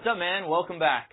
What's up, man? Welcome back.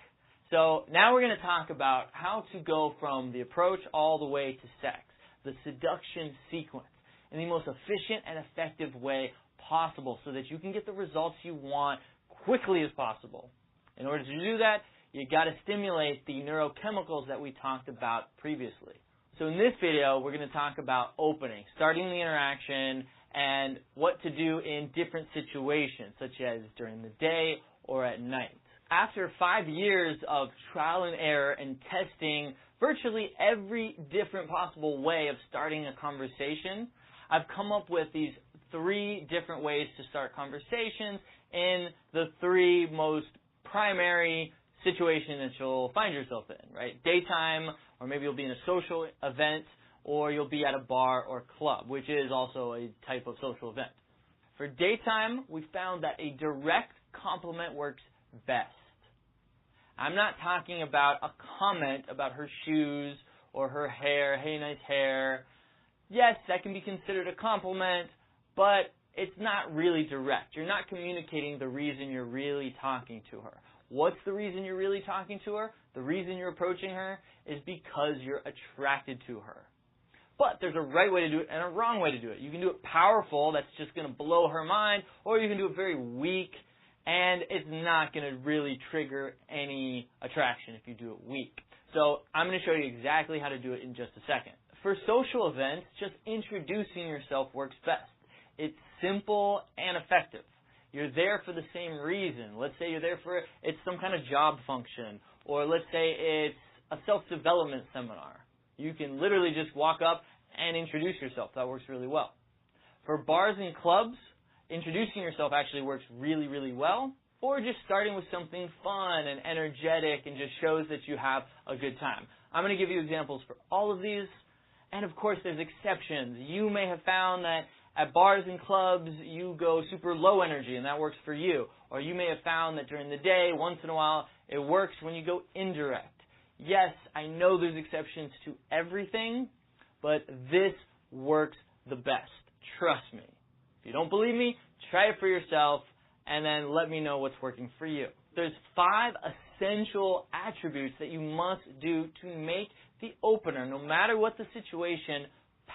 So now we're going to talk about how to go from the approach all the way to sex, the seduction sequence, in the most efficient and effective way possible so that you can get the results you want quickly as possible. In order to do that, you got to stimulate the neurochemicals that we talked about previously. So in this video, we're going to talk about opening, starting the interaction, and what to do in different situations, such as during the day or at night. After 5 years of trial and error and testing virtually every different possible way of starting a conversation, I've come up with these 3 different ways to start conversations in the 3 most primary situations that you'll find yourself in, right? Daytime, or maybe you'll be in a social event, or you'll be at a bar or club, which is also a type of social event. For daytime, we found that a direct compliment works best. I'm not talking about a comment about her shoes or her hair, hey, nice hair. Yes, that can be considered a compliment, but it's not really direct. You're not communicating the reason you're really talking to her. What's the reason you're really talking to her? The reason you're approaching her is because you're attracted to her. But there's a right way to do it and a wrong way to do it. You can do it powerful, that's just going to blow her mind, or you can do it very weak, and it's not going to really trigger any attraction if you do it weak. So I'm going to show you exactly how to do it in just a second. For social events, just introducing yourself works best. It's simple and effective. You're there for the same reason. Let's say you're there for it's some kind of job function, or let's say it's a self-development seminar. You can literally just walk up and introduce yourself. That works really well. For bars and clubs, introducing yourself actually works really, really well, or just starting with something fun and energetic and just shows that you have a good time. I'm going to give you examples for all of these, and of course there's exceptions. You may have found that at bars and clubs you go super low energy and that works for you, or you may have found that during the day, once in a while, it works when you go indirect. Yes, I know there's exceptions to everything, but this works the best. Trust me. If you don't believe me, try it for yourself and then let me know what's working for you. There's 5 essential attributes that you must do to make the opener, no matter what the situation,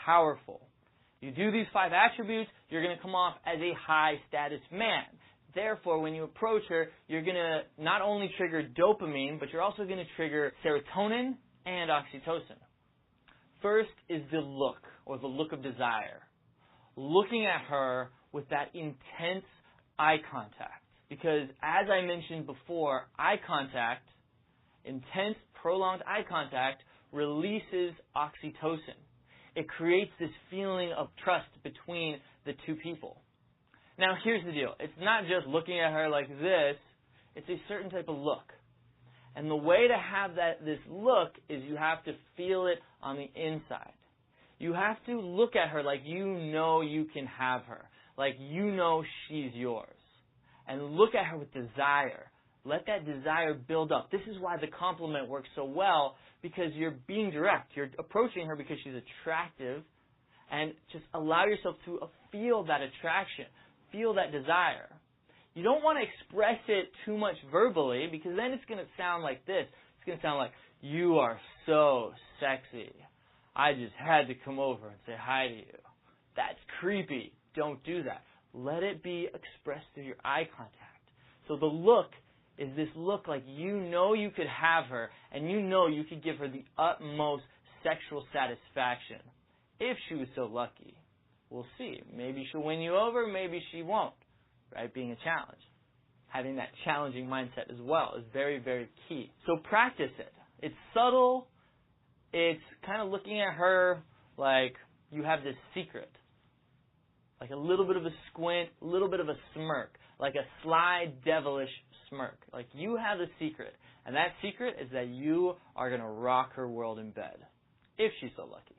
powerful. You do these 5 attributes, you're going to come off as a high status man. Therefore, when you approach her, you're going to not only trigger dopamine, but you're also going to trigger serotonin and oxytocin. First is the look, or the look of desire. Looking at her with that intense eye contact. Because as I mentioned before, eye contact, intense, prolonged eye contact, releases oxytocin. It creates this feeling of trust between the 2 people. Now, here's the deal. It's not just looking at her like this. It's a certain type of look. And the way to have this look is you have to feel it on the inside. You have to look at her like you know you can have her, like you know she's yours. And look at her with desire. Let that desire build up. This is why the compliment works so well, because you're being direct. You're approaching her because she's attractive, and just allow yourself to feel that attraction. Feel that desire. You don't want to express it too much verbally, because then it's going to sound like this. It's going to sound like, you are so sexy. I just had to come over and say hi to you. That's creepy. Don't do that. Let it be expressed through your eye contact. So the look is this look like you know you could have her, and you know you could give her the utmost sexual satisfaction, if she was so lucky. We'll see. Maybe she'll win you over, maybe she won't, right? Being a challenge. Having that challenging mindset as well is very, very key. So practice it. It's subtle. It's kind of looking at her like you have this secret. Like a little bit of a squint, a little bit of a smirk. Like a sly, devilish smirk. Like you have a secret. And that secret is that you are going to rock her world in bed. If she's so lucky.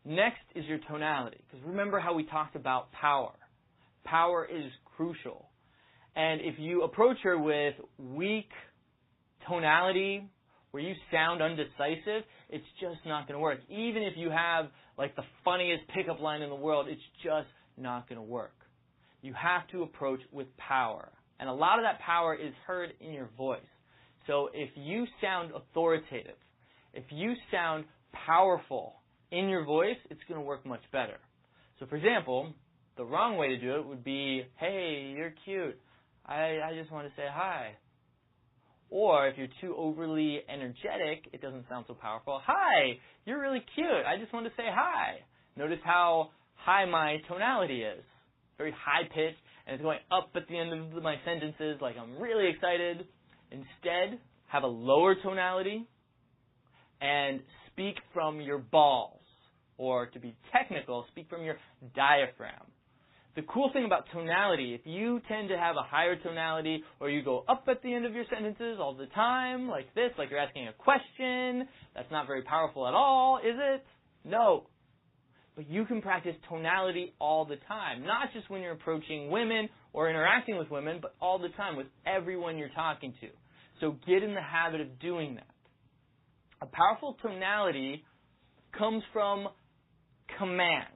Next is your tonality, because remember how we talked about power. Power is crucial. And if you approach her with weak tonality, where you sound undecisive, it's just not going to work. Even if you have like the funniest pickup line in the world, it's just not going to work. You have to approach with power. And a lot of that power is heard in your voice. So if you sound authoritative, if you sound powerful in your voice, it's going to work much better. So for example, the wrong way to do it would be, hey, you're cute. I just want to say hi. Or if you're too overly energetic, it doesn't sound so powerful. Hi, you're really cute. I just want to say hi. Notice how high my tonality is. Very high pitched, and it's going up at the end of my sentences like I'm really excited. Instead, have a lower tonality and speak from your balls. Or to be technical, speak from your diaphragm. The cool thing about tonality, if you tend to have a higher tonality or you go up at the end of your sentences all the time, like this, like you're asking a question, that's not very powerful at all, is it? No. But you can practice tonality all the time, not just when you're approaching women or interacting with women, but all the time with everyone you're talking to. So get in the habit of doing that. A powerful tonality comes from commands.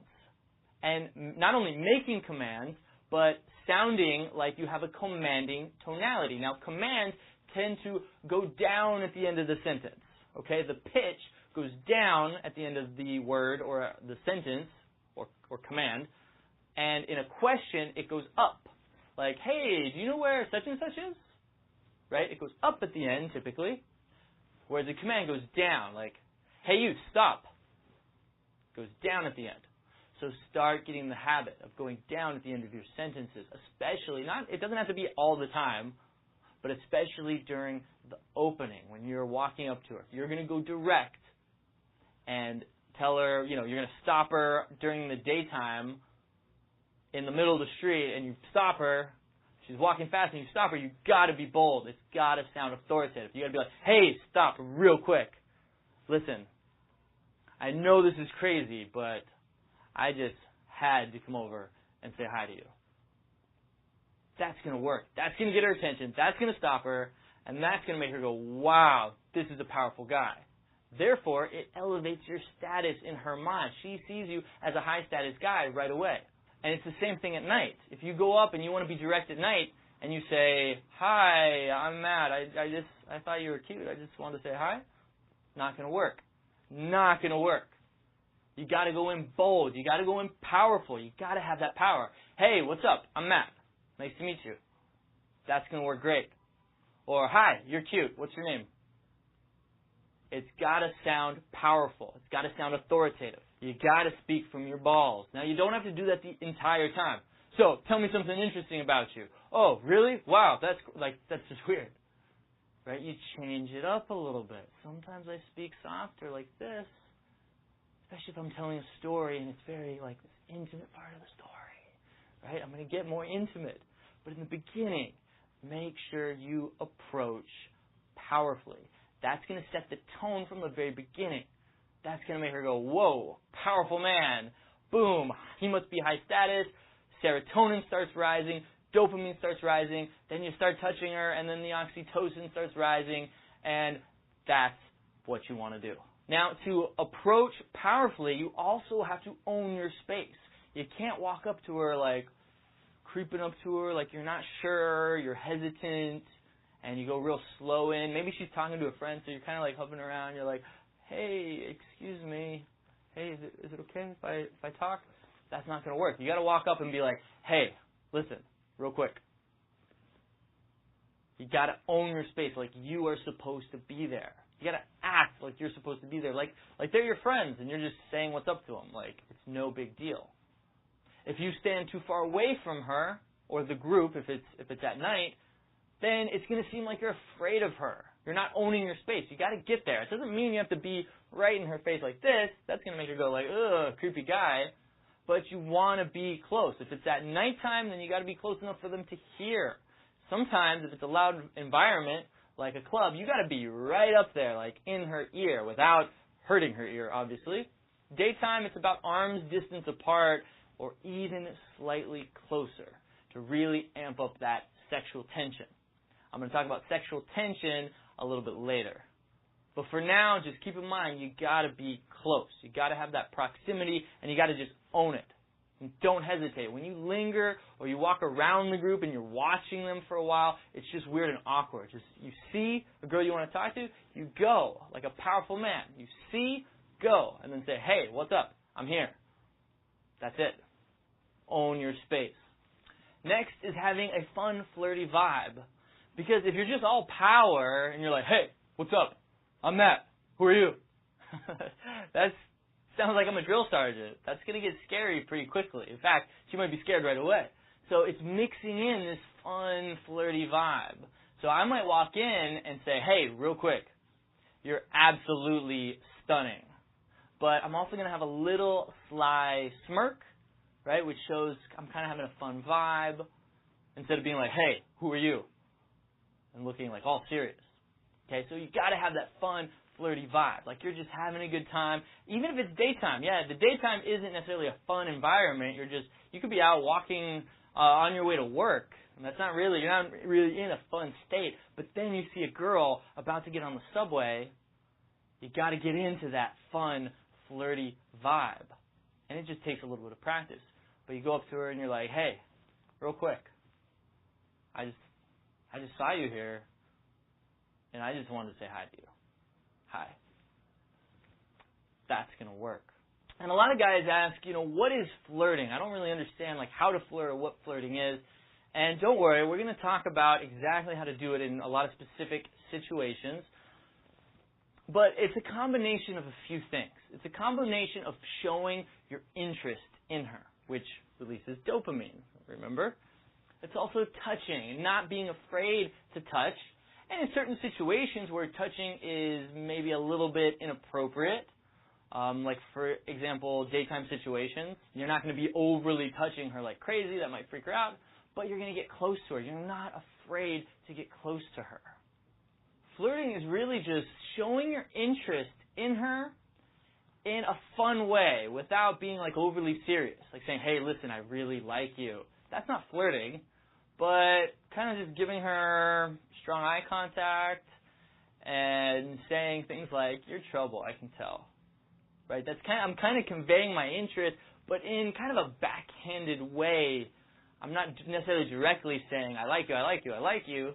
And not only making commands, but sounding like you have a commanding tonality. Now, commands tend to go down at the end of the sentence. Okay, the pitch goes down at the end of the word or the sentence or command. And in a question, it goes up. Like, hey, do you know where such and such is? Right? It goes up at the end, typically. Whereas the command goes down. Like, hey, you, stop. It goes down at the end. So start getting the habit of going down at the end of your sentences, especially, it doesn't have to be all the time, but especially during the opening, when you're walking up to her. You're going to go direct and tell her, you're going to stop her during the daytime in the middle of the street, and you stop her. She's walking fast, and you stop her. You've got to be bold. It's got to sound authoritative. You've got to be like, hey, stop real quick. Listen, I know this is crazy, but I just had to come over and say hi to you. That's going to work. That's going to get her attention. That's going to stop her. And that's going to make her go, wow, this is a powerful guy. Therefore, it elevates your status in her mind. She sees you as a high-status guy right away. And it's the same thing at night. If you go up and you want to be direct at night and you say, hi, I'm Matt. I thought you were cute. I just wanted to say hi. Not going to work. Not going to work. You got to go in bold. You got to go in powerful. You got to have that power. Hey, what's up? I'm Matt. Nice to meet you. That's going to work great. Or, hi, you're cute. What's your name? It's got to sound powerful. It's got to sound authoritative. You got to speak from your balls. Now, you don't have to do that the entire time. So, tell me something interesting about you. Oh, really? Wow, that's just weird. Right? You change it up a little bit. Sometimes I speak softer like this. Especially if I'm telling a story and it's very like this intimate part of the story, right? I'm going to get more intimate. But in the beginning, make sure you approach powerfully. That's going to set the tone from the very beginning. That's going to make her go, whoa, powerful man. Boom, he must be high status. Serotonin starts rising. Dopamine starts rising. Then you start touching her, and then the oxytocin starts rising. And that's what you want to do. Now, to approach powerfully, you also have to own your space. You can't walk up to her like creeping up to her like you're not sure, you're hesitant, and you go real slow in. Maybe she's talking to a friend, so you're kind of like hovering around. You're like, hey, excuse me. Hey, is it okay if I talk? That's not going to work. You got to walk up and be like, hey, listen, real quick. You got to own your space like you are supposed to be there. You got to act like you're supposed to be there, like they're your friends, and you're just saying what's up to them. Like it's no big deal. If you stand too far away from her or the group, if it's at night, then it's going to seem like you're afraid of her. You're not owning your space. You got to get there. It doesn't mean you have to be right in her face like this. That's going to make her go like, ugh, creepy guy. But you want to be close. If it's at nighttime, then you got to be close enough for them to hear. Sometimes, if it's a loud environment, like a club, you got to be right up there, like in her ear, without hurting her ear, obviously. Daytime, it's about arm's distance apart or even slightly closer to really amp up that sexual tension. I'm going to talk about sexual tension a little bit later. But for now, just keep in mind, you got to be close. You got to have that proximity, and you got to just own it. And don't hesitate. When you linger or you walk around the group and you're watching them for a while, it's just weird and awkward. Just you see a girl you want to talk to, you go like a powerful man. You see, go, and then say, hey, what's up? I'm here. That's it. Own your space. Next is having a fun, flirty vibe. Because if you're just all power and you're like, hey, what's up? I'm Matt. Who are you? That sounds like I'm a drill sergeant. That's going to get scary pretty quickly. In fact, she might be scared right away. So it's mixing in this fun, flirty vibe. So I might walk in and say, hey, real quick, you're absolutely stunning. But I'm also going to have a little sly smirk, right, which shows I'm kind of having a fun vibe, instead of being like, hey, who are you? And looking like all serious. Okay, so you got to have that fun, flirty vibe. Like you're just having a good time. Even if it's daytime. Yeah, the daytime isn't necessarily a fun environment. You could be out walking on your way to work. And you're not really in a fun state. But then you see a girl about to get on the subway. You got to get into that fun, flirty vibe. And it just takes a little bit of practice. But you go up to her and you're like, hey, real quick, I just saw you here, and I just wanted to say hi to you. Hi. That's going to work. And a lot of guys ask, what is flirting? I don't really understand how to flirt or what flirting is. And don't worry, we're going to talk about exactly how to do it in a lot of specific situations. But it's a combination of a few things. It's a combination of showing your interest in her, which releases dopamine, remember? It's also touching and not being afraid to touch. And in certain situations where touching is maybe a little bit inappropriate, like for example, daytime situations, you're not going to be overly touching her like crazy. That might freak her out. But you're going to get close to her. You're not afraid to get close to her. Flirting is really just showing your interest in her in a fun way without being overly serious. Like saying, hey, listen, I really like you. That's not flirting, but kind of just giving her strong eye contact and saying things like, you're trouble, I can tell. Right? I'm kind of conveying my interest, but in kind of a backhanded way. I'm not necessarily directly saying, I like you, I like you, I like you.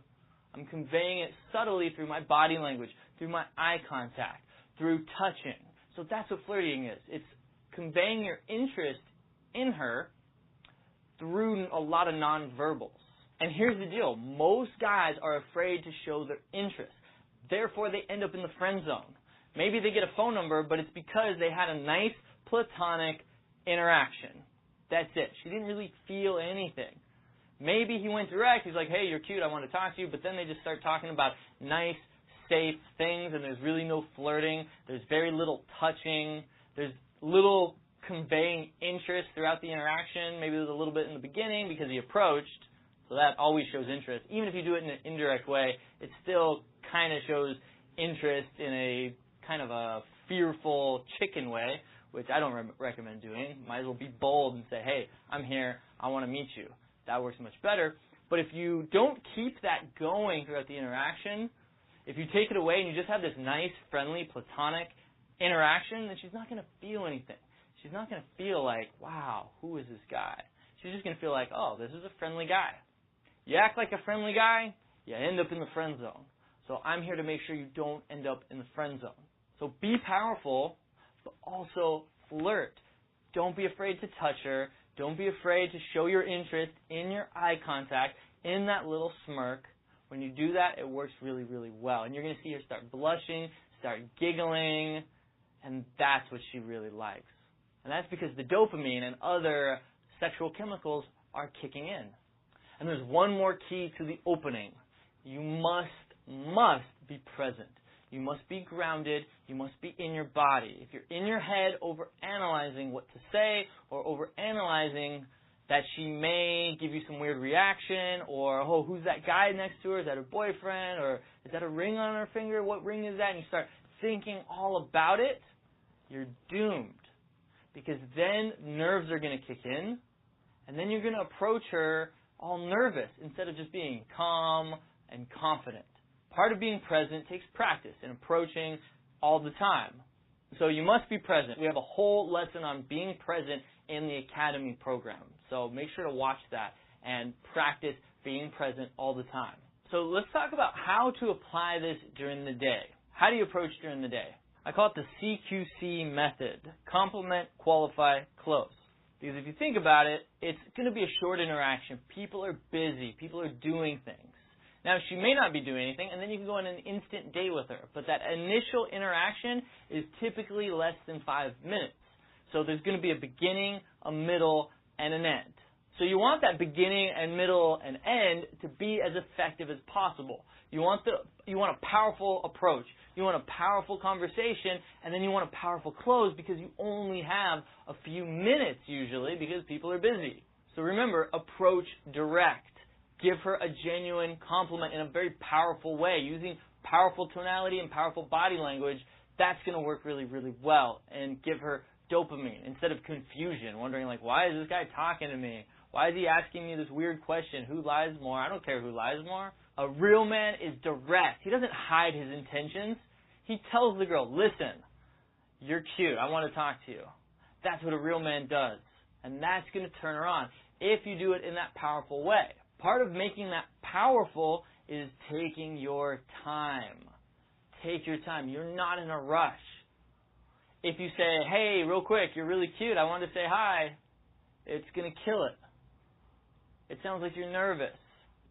I'm conveying it subtly through my body language, through my eye contact, through touching. So that's what flirting is. It's conveying your interest in her through a lot of nonverbals. And here's the deal. Most guys are afraid to show their interest. Therefore, they end up in the friend zone. Maybe they get a phone number, but it's because they had a nice platonic interaction. That's it. She didn't really feel anything. Maybe he went direct. He's like, hey, you're cute. I want to talk to you. But then they just start talking about nice, safe things, and there's really no flirting. There's very little touching. There's little conveying interest throughout the interaction. Maybe there's a little bit in the beginning because he approached. So that always shows interest. Even if you do it in an indirect way, it still kind of shows interest in a kind of a fearful chicken way, which I don't recommend doing. Might as well be bold and say, hey, I'm here. I want to meet you. That works much better. But if you don't keep that going throughout the interaction, if you take it away and you just have this nice, friendly, platonic interaction, then she's not going to feel anything. She's not going to feel like, wow, who is this guy? She's just going to feel like, oh, this is a friendly guy. You act like a friendly guy, you end up in the friend zone. So I'm here to make sure you don't end up in the friend zone. So be powerful, but also flirt. Don't be afraid to touch her. Don't be afraid to show your interest in your eye contact, in that little smirk. When you do that, it works really, really well. And you're going to see her start blushing, start giggling, and that's what she really likes. And that's because the dopamine and other sexual chemicals are kicking in. And there's one more key to the opening. You must be present. You must be grounded. You must be in your body. If you're in your head overanalyzing what to say or overanalyzing that she may give you some weird reaction or, oh, who's that guy next to her? Is that her boyfriend? Or is that a ring on her finger? What ring is that? And you start thinking all about it, you're doomed. Because then nerves are going to kick in, and then you're going to approach her all nervous instead of just being calm and confident. Part of being present takes practice and approaching all the time. So you must be present. We have a whole lesson on being present in the Academy program. So make sure to watch that and practice being present all the time. So let's talk about how to apply this during the day. How do you approach during the day? I call it the CQC method. Compliment, qualify, close. Because if you think about it, it's going to be a short interaction. People are busy. People are doing things. Now, she may not be doing anything, and then you can go on an instant date with her. But that initial interaction is typically less than 5 minutes. So there's going to be a beginning, a middle, and an end. So you want that beginning and middle and end to be as effective as possible. You want a powerful approach. You want a powerful conversation, and then you want a powerful close because you only have a few minutes usually because people are busy. So remember, approach direct. Give her a genuine compliment in a very powerful way, using powerful tonality and powerful body language. That's going to work really, really well and give her dopamine instead of confusion, wondering like, why is this guy talking to me? Why is he asking me this weird question? Who lies more? I don't care who lies more. A real man is direct. He doesn't hide his intentions. He tells the girl, listen, you're cute. I want to talk to you. That's what a real man does. And that's going to turn her on if you do it in that powerful way. Part of making that powerful is taking your time. Take your time. You're not in a rush. If you say, hey, real quick, you're really cute, I want to say hi, it's going to kill it. It sounds like you're nervous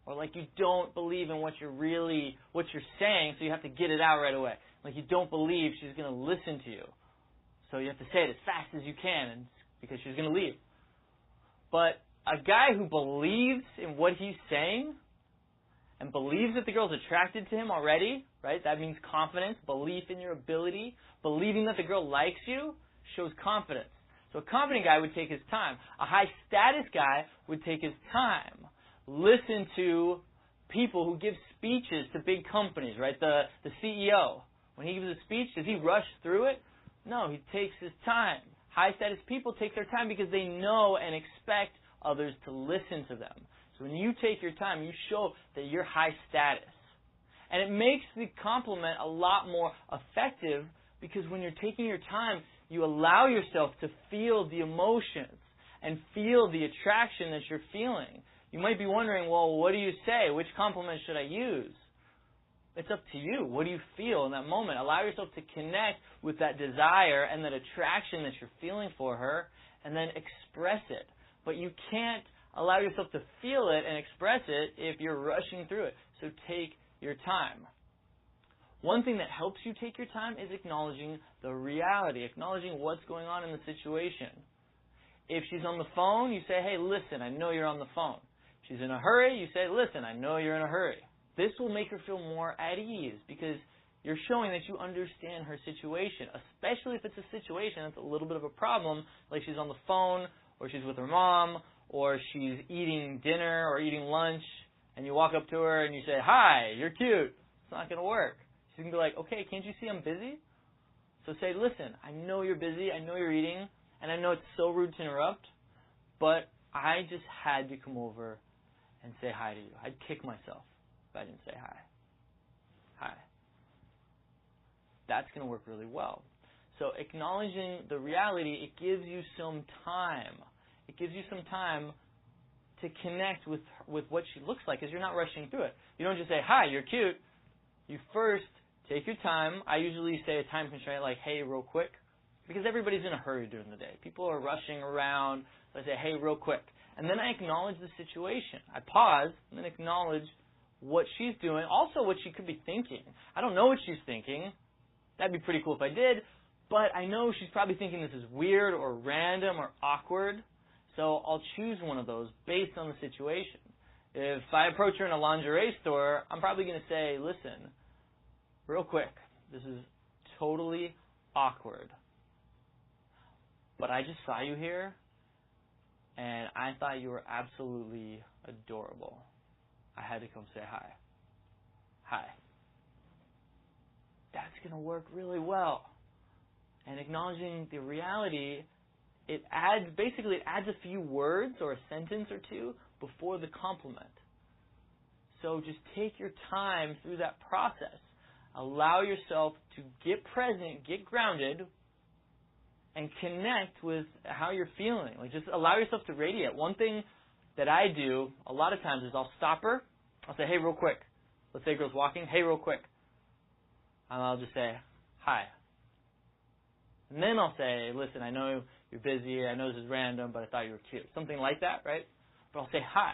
or like you don't believe in what you're saying, so you have to get it out right away. Like you don't believe she's going to listen to you. So you have to say it as fast as you can because she's going to leave. But a guy who believes in what he's saying and believes that the girl's attracted to him already, right? That means confidence, belief in your ability, believing that the girl likes you shows confidence. So a confident guy would take his time. A high-status guy would take his time. Listen to people who give speeches to big companies, right? The CEO. When he gives a speech, does he rush through it? No, he takes his time. High-status people take their time because they know and expect others to listen to them. So when you take your time, you show that you're high status. And it makes the compliment a lot more effective because when you're taking your time, you allow yourself to feel the emotions and feel the attraction that you're feeling. You might be wondering, well, what do you say? Which compliment should I use? It's up to you. What do you feel in that moment? Allow yourself to connect with that desire and that attraction that you're feeling for her and then express it. But you can't allow yourself to feel it and express it if you're rushing through it. So take your time. One thing that helps you take your time is acknowledging the reality, acknowledging what's going on in the situation. If she's on the phone, you say, hey, listen, I know you're on the phone. If she's in a hurry, you say, listen, I know you're in a hurry. This will make her feel more at ease because you're showing that you understand her situation, especially if it's a situation that's a little bit of a problem, like she's on the phone or she's with her mom or she's eating dinner or eating lunch, and you walk up to her and you say, hi, you're cute. It's not going to work. She's going to be like, okay, can't you see I'm busy? So say, listen, I know you're busy, I know you're eating, and I know it's so rude to interrupt, but I just had to come over and say hi to you. I'd kick myself if I didn't say hi. Hi. That's going to work really well. So acknowledging the reality, it gives you some time. It gives you some time to connect with what she looks like because you're not rushing through it. You don't just say, hi, you're cute. You first take your time. I usually say a time constraint like, hey, real quick, because everybody's in a hurry during the day. People are rushing around. So I say, hey, real quick. And then I acknowledge the situation. I pause and then acknowledge what she's doing, also what she could be thinking. I don't know what she's thinking. That'd be pretty cool if I did, but I know she's probably thinking this is weird or random or awkward, so I'll choose one of those based on the situation. If I approach her in a lingerie store, I'm probably going to say, listen, real quick, this is totally awkward, but I just saw you here, and I thought you were absolutely adorable. I had to come say hi. Hi. That's going to work really well. And acknowledging the reality, it adds a few words or a sentence or two before the compliment. So just take your time through that process. Allow yourself to get present, get grounded and connect with how you're feeling. Like, just allow yourself to radiate. One thing that I do a lot of times is I'll stop her. I'll say, hey, real quick. Let's say a girl's walking. Hey, real quick. And I'll just say, hi. And then I'll say, listen, I know you're busy. I know this is random, but I thought you were cute. Something like that, right? But I'll say hi.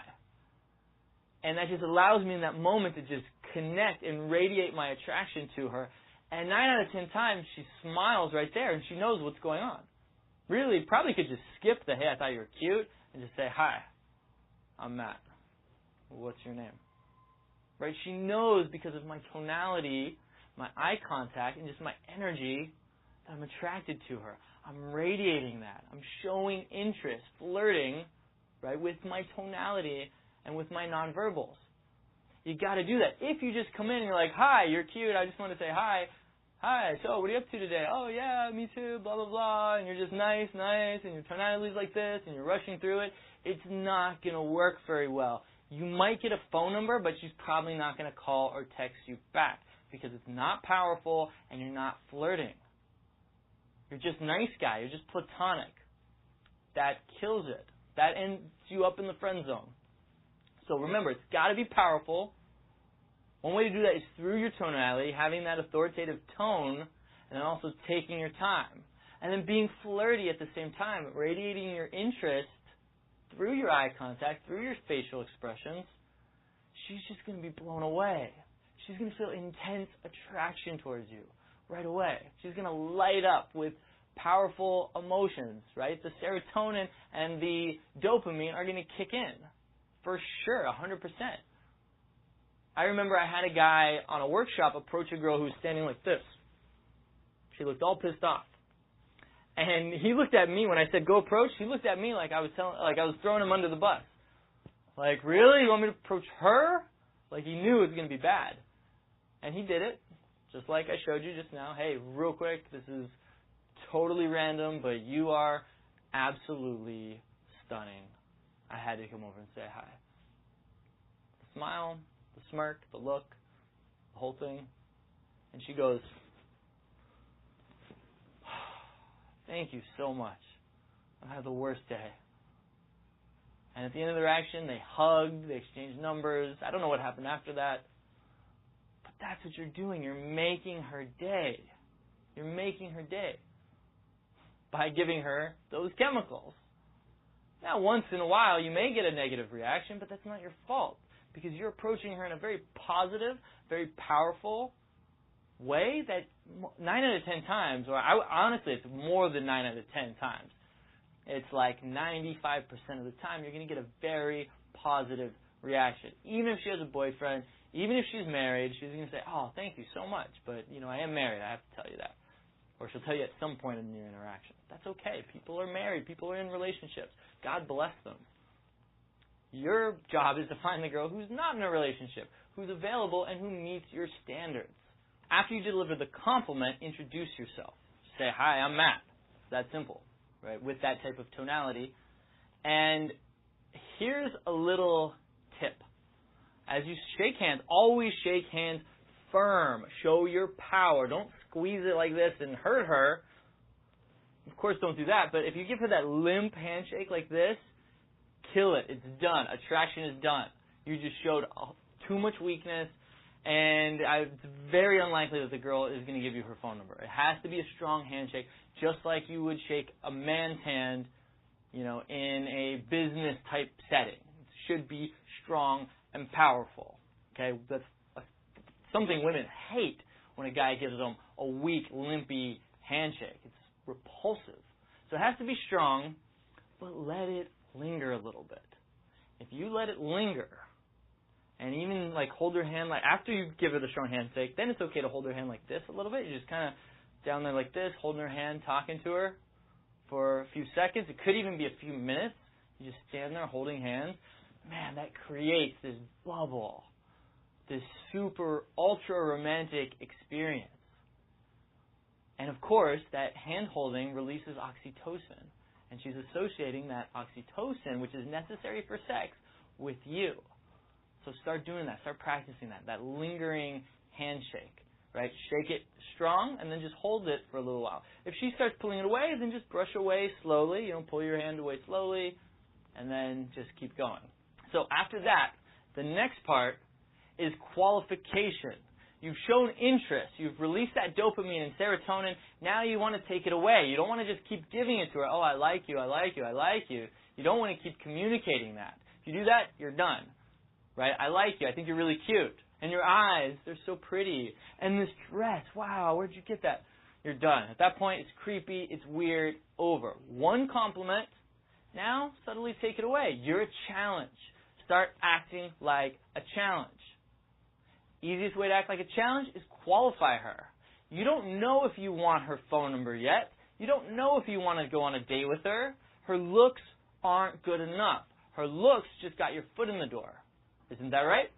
And that just allows me in that moment to just connect and radiate my attraction to her. And 9 out of 10 times, she smiles right there, and she knows what's going on. Really, probably could just skip the, hey, I thought you were cute, and just say, hi, I'm Matt. What's your name? Right? She knows because of my tonality, my eye contact, and just my energy that I'm attracted to her. I'm radiating that. I'm showing interest, flirting, right, with my tonality and with my nonverbals. You got to do that. If you just come in and you're like, hi, you're cute, I just want to say hi. Hi, so what are you up to today? Oh, yeah, me too, blah, blah, blah. And you're just nice, and your tonality is like this, and you're rushing through it. It's not going to work very well. You might get a phone number, but she's probably not going to call or text you back because it's not powerful and you're not flirting. You're just nice guy. You're just platonic. That kills it. That ends you up in the friend zone. So remember, it's got to be powerful. One way to do that is through your tonality, having that authoritative tone, and then also taking your time. And then being flirty at the same time, radiating your interest through your eye contact, through your facial expressions. She's just going to be blown away. She's going to feel intense attraction towards you right away. She's going to light up with powerful emotions, right? The serotonin and the dopamine are going to kick in. For sure, 100%. I remember I had a guy on a workshop approach a girl who was standing like this. She looked all pissed off. And he looked at me when I said go approach. He looked at me like I was throwing him under the bus. Like, really? You want me to approach her? Like he knew it was going to be bad. And he did it, just like I showed you just now. Hey, real quick, this is totally random, but you are absolutely stunning. I had to come over and say hi. The smile, the smirk, the look, the whole thing. And she goes, thank you so much. I've had the worst day. And at the end of the interaction, they hugged, they exchanged numbers. I don't know what happened after that. But that's what you're doing. You're making her day. You're making her day by giving her those chemicals. Now, once in a while, you may get a negative reaction, but that's not your fault because you're approaching her in a very positive, very powerful way that 9 out of 10 times, or honestly, it's more than 9 out of 10 times. It's like 95% of the time you're going to get a very positive reaction. Even if she has a boyfriend, even if she's married, she's going to say, oh, thank you so much, but, I am married. I have to tell you that. Or she'll tell you at some point in your interaction. That's okay. People are married. People are in relationships. God bless them. Your job is to find the girl who's not in a relationship, who's available, and who meets your standards. After you deliver the compliment, introduce yourself. Say, hi, I'm Matt. It's that simple, right? With that type of tonality. And here's a little tip. As you shake hands, always shake hands firm. Show your power. Don't squeeze it like this and hurt her. Of course, don't do that. But if you give her that limp handshake like this, kill it. It's done. Attraction is done. You just showed too much weakness. And it's very unlikely that the girl is going to give you her phone number. It has to be a strong handshake, just like you would shake a man's hand, in a business-type setting. It should be strong and powerful. Okay, that's something women hate when a guy gives them a weak, limpy handshake. It's repulsive. So it has to be strong, but let it linger a little bit. If you let it linger, and even hold her hand, after you give her the strong handshake, then it's okay to hold her hand like this a little bit. You just kind of down there like this, holding her hand, talking to her for a few seconds. It could even be a few minutes. You just stand there holding hands. Man, that creates this bubble, this super ultra romantic experience. And of course, that hand holding releases oxytocin. And she's associating that oxytocin, which is necessary for sex, with you. So start doing that. Start practicing that lingering handshake. right? Shake it strong and then just hold it for a little while. If she starts pulling it away, then just brush away slowly. Pull your hand away slowly and then just keep going. So after that, the next part is qualification. You've shown interest. You've released that dopamine and serotonin. Now you want to take it away. You don't want to just keep giving it to her. Oh, I like you, I like you, I like you. You don't want to keep communicating that. If you do that, you're done. Right? I like you. I think you're really cute. And your eyes, they're so pretty. And this dress, wow, where'd you get that? You're done. At that point, it's creepy, it's weird, over. One compliment, now subtly take it away. You're a challenge. Start acting like a challenge. Easiest way to act like a challenge is qualify her. You don't know if you want her phone number yet. You don't know if you want to go on a date with her. Her looks aren't good enough. Her looks just got your foot in the door. Isn't that right?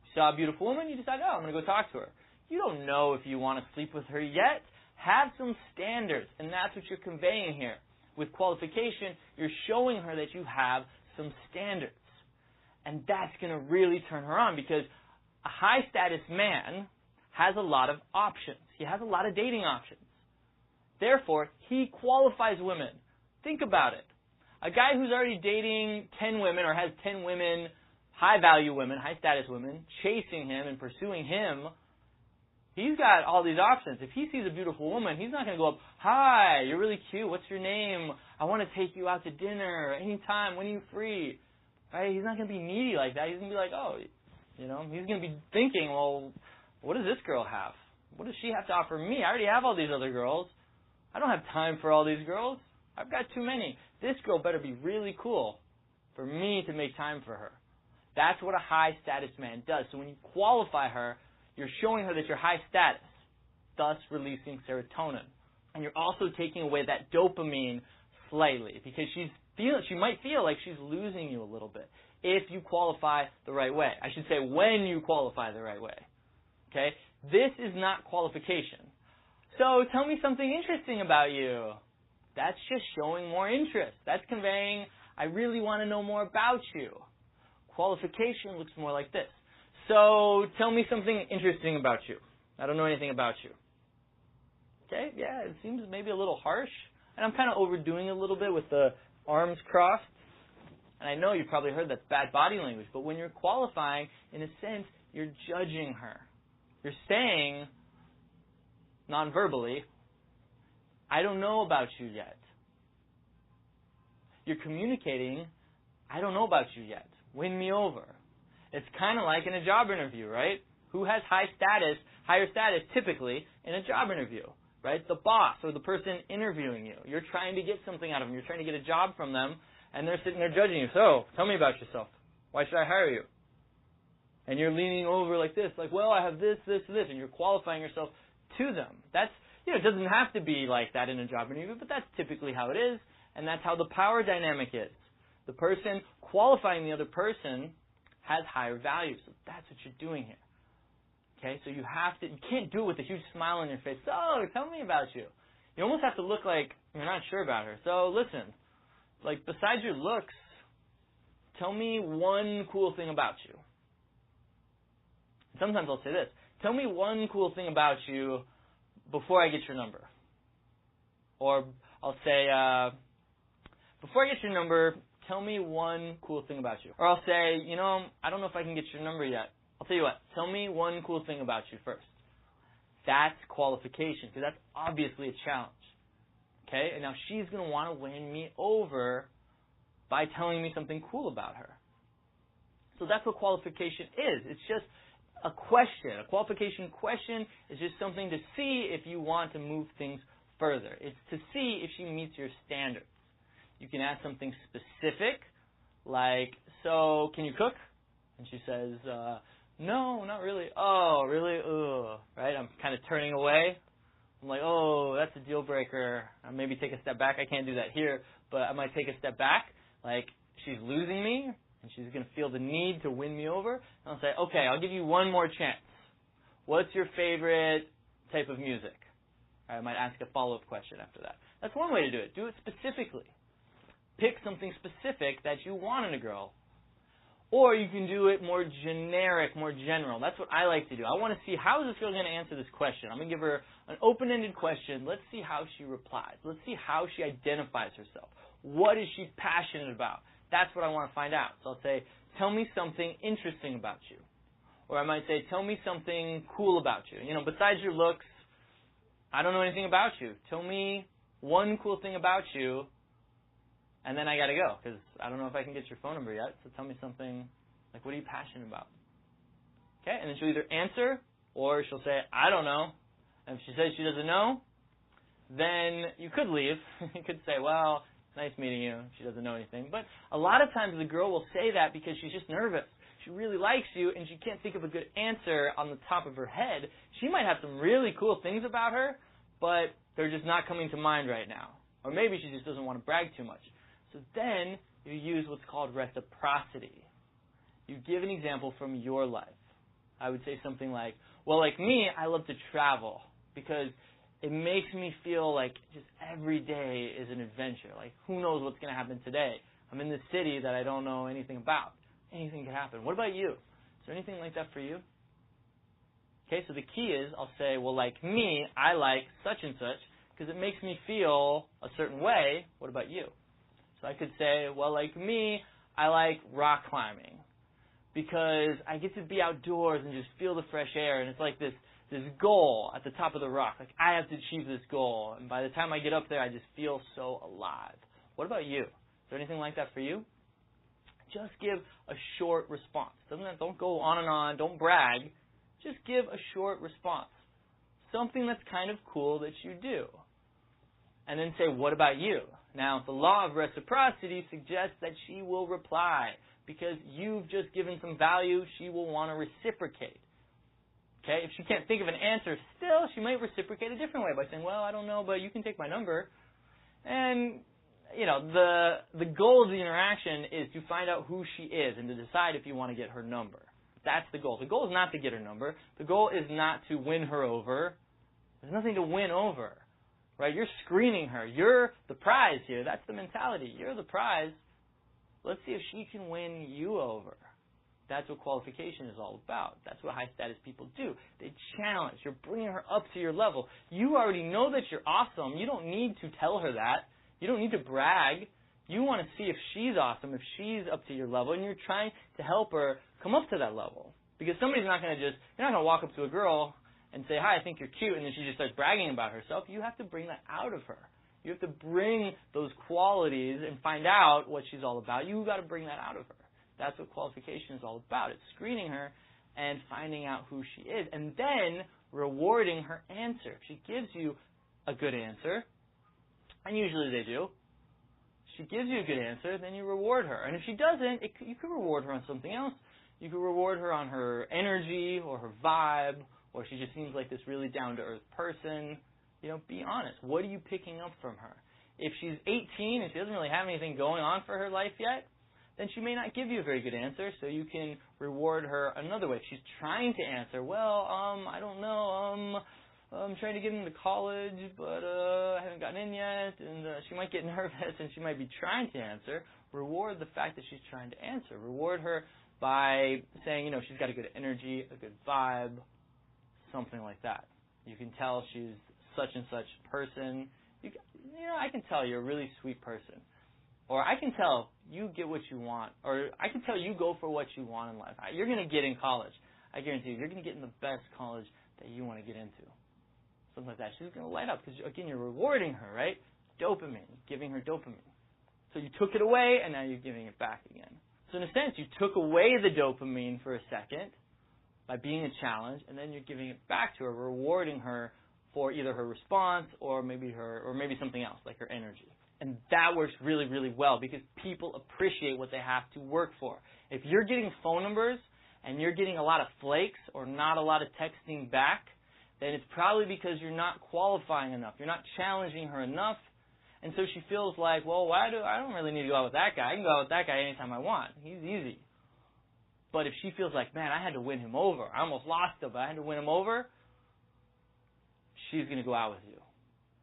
You saw a beautiful woman, you decide, I'm going to go talk to her. You don't know if you want to sleep with her yet. Have some standards, and that's what you're conveying here. With qualification, you're showing her that you have some standards. And that's going to really turn her on, because a high-status man has a lot of options. He has a lot of dating options. Therefore, he qualifies women. Think about it. A guy who's already dating 10 women or has 10 women, high-value women, high-status women, chasing him and pursuing him, he's got all these options. If he sees a beautiful woman, he's not going to go up, hi, you're really cute, what's your name? I want to take you out to dinner anytime, when are you free? Right? He's not going to be needy like that. He's going to be like, he's going to be thinking, well, what does this girl have? What does she have to offer me? I already have all these other girls. I don't have time for all these girls. I've got too many. This girl better be really cool for me to make time for her. That's what a high-status man does. So when you qualify her, you're showing her that you're high status, thus releasing serotonin. And you're also taking away that dopamine slightly, because she might feel like she's losing you a little bit if you qualify the right way. I should say when you qualify the right way. Okay? This is not qualification. So tell me something interesting about you. That's just showing more interest. That's conveying, I really want to know more about you. Qualification looks more like this. So tell me something interesting about you. I don't know anything about you. Okay, yeah, it seems maybe a little harsh. And I'm kind of overdoing it a little bit with the arms crossed. And I know you've probably heard that's bad body language. But when you're qualifying, in a sense, you're judging her. You're saying, non-verbally, I don't know about you yet. You're communicating, I don't know about you yet. Win me over. It's kind of like in a job interview, right? Who has higher status typically in a job interview, right? The boss or the person interviewing you. You're trying to get something out of them. You're trying to get a job from them, and they're sitting there judging you. So, tell me about yourself. Why should I hire you? And you're leaning over like this, like, well, I have this, this, this, and you're qualifying yourself to them. That's, it doesn't have to be like that in a job interview, but that's typically how it is, and that's how the power dynamic is. The person qualifying the other person has higher value, so that's what you're doing here. Okay, so you can't do it with a huge smile on your face. So, tell me about you. You almost have to look like you're not sure about her. So, listen, like, besides your looks, tell me one cool thing about you. Sometimes I'll say this. Tell me one cool thing about you before I get your number. Or I'll say, before I get your number, tell me one cool thing about you. Or I'll say, I don't know if I can get your number yet. I'll tell you what, tell me one cool thing about you first. That's qualification, because that's obviously a challenge. Okay? And now she's going to want to win me over by telling me something cool about her. So that's what qualification is. It's just a question. A qualification question is just something to see if you want to move things further. It's to see if she meets your standards. You can ask something specific, like, so, can you cook? And she says, no, not really. Oh, really? Ugh. Right? I'm kind of turning away. I'm like, oh, that's a deal breaker. I'll maybe take a step back. I can't do that here, but I might take a step back. Like, she's losing me, and she's going to feel the need to win me over. And I'll say, okay, I'll give you one more chance. What's your favorite type of music? I might ask a follow-up question after that. That's one way to do it. Do it specifically. Pick something specific that you want in a girl. Or you can do it more generic, more general. That's what I like to do. I want to see how is this girl going to answer this question. I'm going to give her an open-ended question. Let's see how she replies. Let's see how she identifies herself. What is she passionate about? That's what I want to find out. So I'll say, tell me something interesting about you. Or I might say, tell me something cool about you. Besides your looks, I don't know anything about you. Tell me one cool thing about you, and then I got to go because I don't know if I can get your phone number yet. So tell me something, like what are you passionate about? Okay, and then she'll either answer or she'll say, I don't know. And if she says she doesn't know, then you could leave. You could say, well, nice meeting you. She doesn't know anything. But a lot of times the girl will say that because she's just nervous. She really likes you and she can't think of a good answer on the top of her head. She might have some really cool things about her, but they're just not coming to mind right now. Or maybe she just doesn't want to brag too much. So then you use what's called reciprocity. You give an example from your life. I would say something like, well, like me, I love to travel because it makes me feel like just every day is an adventure. Like, who knows what's going to happen today? I'm in this city that I don't know anything about. Anything could happen. What about you? Is there anything like that for you? Okay, so the key is I'll say, well, like me, I like such and such because it makes me feel a certain way. What about you? So I could say, well, like me, I like rock climbing because I get to be outdoors and just feel the fresh air, and it's like this goal at the top of the rock. Like, I have to achieve this goal, and by the time I get up there, I just feel so alive. What about you? Is there anything like that for you? Just give a short response. Don't go on and on. Don't brag. Just give a short response. Something that's kind of cool that you do. And then say, what about you? Now, the law of reciprocity suggests that she will reply. Because you've just given some value, she will want to reciprocate. Okay? If she can't think of an answer, still, she might reciprocate a different way by saying, well, I don't know, but you can take my number. And, the goal of the interaction is to find out who she is and to decide if you want to get her number. That's the goal. The goal is not to get her number. The goal is not to win her over. There's nothing to win over. Right? You're screening her. You're the prize here. That's the mentality. You're the prize. Let's see if she can win you over. That's what qualification is all about. That's what high-status people do. They challenge. You're bringing her up to your level. You already know that you're awesome. You don't need to tell her that. You don't need to brag. You want to see if she's awesome, if she's up to your level, and you're trying to help her come up to that level. Because somebody's not going to you're not going to walk up to a girl and say, hi, I think you're cute, and then she just starts bragging about herself. You have to bring that out of her. You have to bring those qualities and find out what she's all about. You've got to bring that out of her. That's what qualification is all about. It's screening her and finding out who she is, and then rewarding her answer. If she gives you a good answer, and usually they do, she gives you a good answer, then you reward her. And if she doesn't, you could reward her on something else. You could reward her on her energy or her vibe, or she just seems like this really down-to-earth person. Be honest. What are you picking up from her? If she's 18 and she doesn't really have anything going on for her life yet, then she may not give you a very good answer, so you can reward her another way. If she's trying to answer, well, I don't know, I'm trying to get into college, but I haven't gotten in yet, and she might get nervous, and she might be trying to answer. Reward the fact that she's trying to answer. Reward her by saying, she's got a good energy, a good vibe, something like that. You can tell she's such and such person. I can tell you're a really sweet person. Or I can tell you get what you want. Or I can tell you go for what you want in life. You're going to get in college. I guarantee you're going to get in the best college that you want to get into. Something like that. She's going to light up because, again, you're rewarding her, right? Dopamine. Giving her dopamine. So you took it away, and now you're giving it back again. So in a sense, you took away the dopamine for a second by being a challenge, and then you're giving it back to her, rewarding her for either her response or maybe something else, like her energy. And that works really, really well because people appreciate what they have to work for. If you're getting phone numbers and you're getting a lot of flakes or not a lot of texting back, then it's probably because you're not qualifying enough. You're not challenging her enough. And so she feels like, well, I don't really need to go out with that guy. I can go out with that guy anytime I want. He's easy. But if she feels like, man, I had to win him over. I almost lost him, but I had to win him over, she's going to go out with you.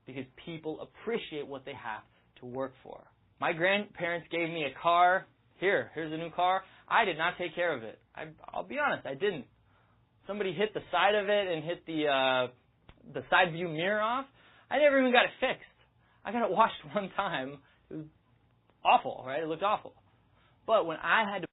Because people appreciate what they have to work for. My grandparents gave me a car. here's a new car. I did not take care of it. I'll be honest, I didn't. Somebody hit the side of it and hit the side view mirror off. I never even got it fixed. I got it washed one time. It was awful, right? It looked awful. But when I had to